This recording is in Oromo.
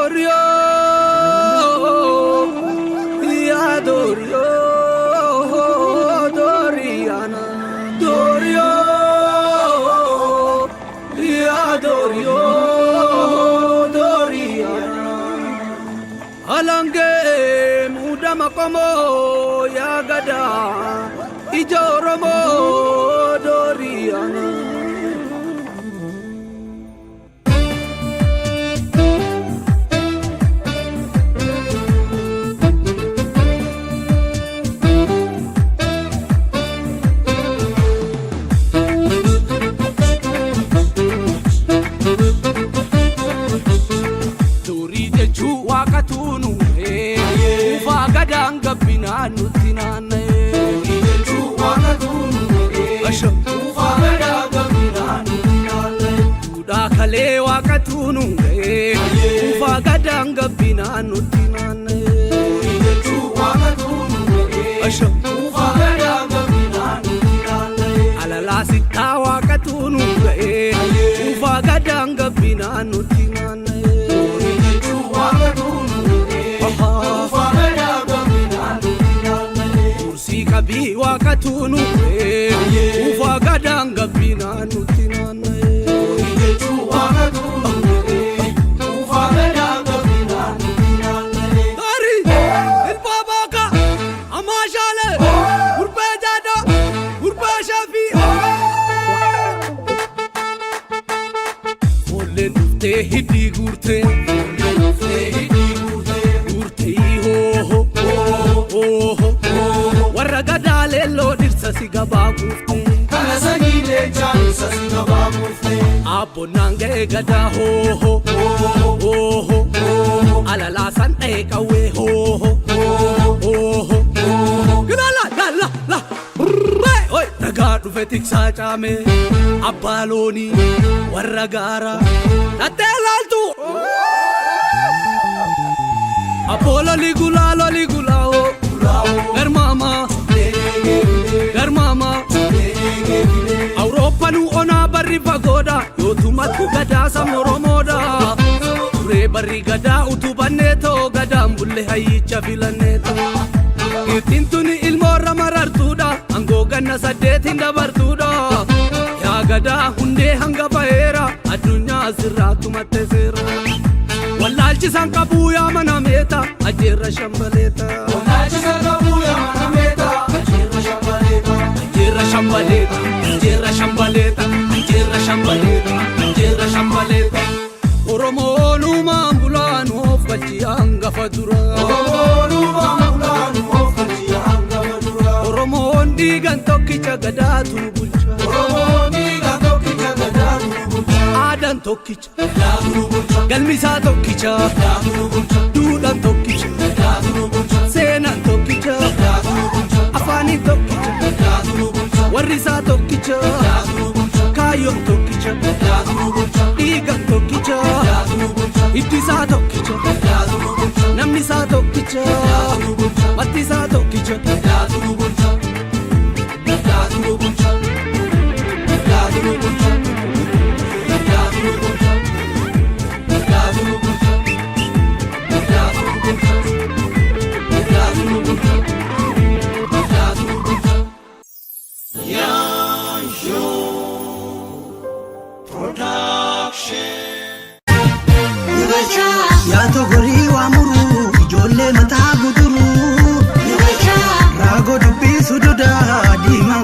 Dorio, ya Dorio, Doriana, Dorio, ya Dorio, Doriana. Alange muda makomo ya gada, ijoromo Doriana. Nutinane Ijechu wakatunu Asho Ufagada gabina nutinane Uda kale wakatunu Ufagada gabina nutinane Ijechu wakatunu Asho Ufagada gabina nutinane Alala sita wakatunu Ufagada gabina nutinane Ijechu wakatunu Kabi wakatunu ufagadanga bina nutinana Ijechu wakatunu ufagadanga bina nutinana Dari ilbabaka amashale urbe jada urbe shafi Olle nufte hidi gurte Ragadalelo dirsa sigaba gufte kana sagile jansa sigaba gufte abonange gada ho ho ho ho alala sante kawe ho ho ho gala la la oi daga dufetik sa chame abaloni waragara natelaltu apolo ligula ho Garmama Europa nu ona barri pagoda yotumat ku gada samoromoda Ture barri gada utubaneto gada mbulle hayicha filaneto Itintuni ilmora marartuda ango ganna sadetin dabartuda Ya gada hunde hanga bahera adunya siratu matesera Wallalchi sankabu ya manameta ajira shambaleta Wallalchi sankabu ya manameta ajira shambaleta Ajira shambaleta Ajira shambaleta Ajira shambaleta Ajira shambaleta Oromonu mambulanu ofkachi anga fadura Oromonu mambulanu ofkachi anga fadura Oromon digan tokkicha gadatu bulcha Oromon digan tokkicha gadatu bulcha Adan tokkicha gadatu bulcha Galmisa tokkicha gadatu bulcha Dudan tokkicha gadatu bulcha Senan tokkicha gadatu bulcha Afani tokkicha gadatu bulcha Warrisa tokkicha gadatu bulcha Kayon tokkicha gadatu bulcha Digan tokkicha gadatu bulcha Ittisa tokkicha gadatu bulcha Namnisa tokkicha gadatu bulcha Mattisa tokkicha gadatu bulcha Gadatu bulcha Gadatu bulcha Yato gori wa muru ijolle mata guduru Rago dubbi sududa di man